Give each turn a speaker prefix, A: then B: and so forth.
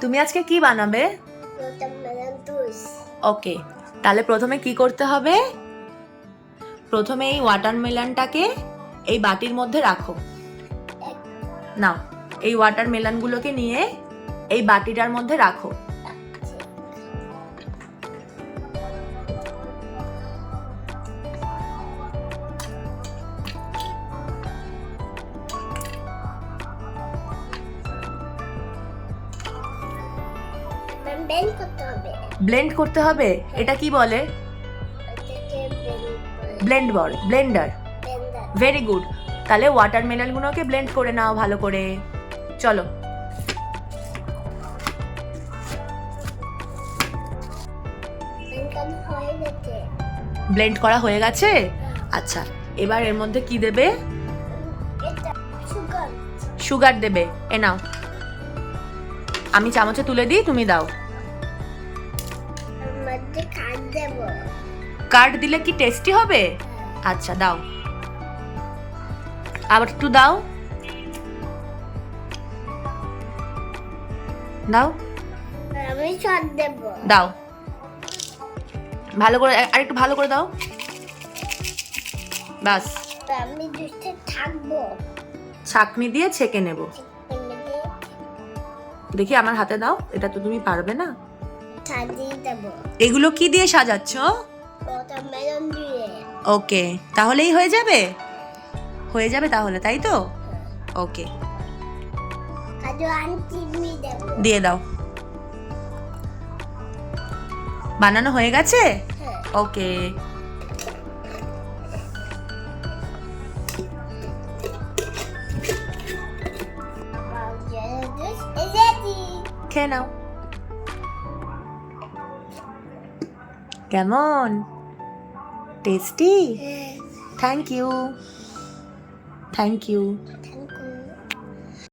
A: তুমি আজকে কি বানাবে?
B: Watermelon juice.
A: ওকে, তাহলে প্রথমে কি করতে হবে? প্রথমে এই ওয়াটারমেলনটাকে এই বাটির মধ্যে রাখো। নাও, এই ওয়াটারমেলনগুলোকে নিয়ে এই বাটিটার মধ্যে রাখো।
B: ব্লেন্ড করতে হবে।
A: ব্লেন্ড করতে হবে? এটা কি বলে?
B: এটাকে
A: ব্লেন্ডার।
B: ব্লেন্ডার।
A: Very good. তাহলে ওয়াটারমেলনগুলোকে ব্লেন্ড করে নাও ভালো করে। চলো।
B: ব্লেন্ড হয়ে গেছে।
A: ব্লেন্ড করা হয়ে গেছে? আচ্ছা, এবার এর মধ্যে কি দেবে?
B: এটা সুগার।
A: সুগার দেবে। এ নাও, আমি চামচে তুলে দিই, তুমি দাও।
B: মধ্যে কাট দেব।
A: কার্ড দিলে কি টেস্টি হবে? আচ্ছা, দাও, আবার একটু দাও। দাও
B: আমি সর দেব।
A: দাও, ভালো করে, আর একটু ভালো করে দাও। বাস,
B: আমি জুসে থাকবো।
A: ছাঁকনি দিয়ে ছেঁকে নেব। দেখি আমার হাতে দাও, এটা তো তুমি পারবে না।
B: সাজিয়ে দেব।
A: এগুলো কি দিয়ে সাজাচ্ছ?
B: ওয়াটারমেলন দিয়ে।
A: ওকে, তাহলেই হয়ে যাবে? হয়ে যাবে তাহলে, তাই তো? ওকে,
B: কাজু চিনি দেব।
A: দিয়ে দাও। বানানো হয়ে গেছে?
B: হ্যাঁ।
A: ওকে,
B: জুস is ready.
A: খেয়ে নাও। কেমন টেস্টি? Thank you.
B: Thank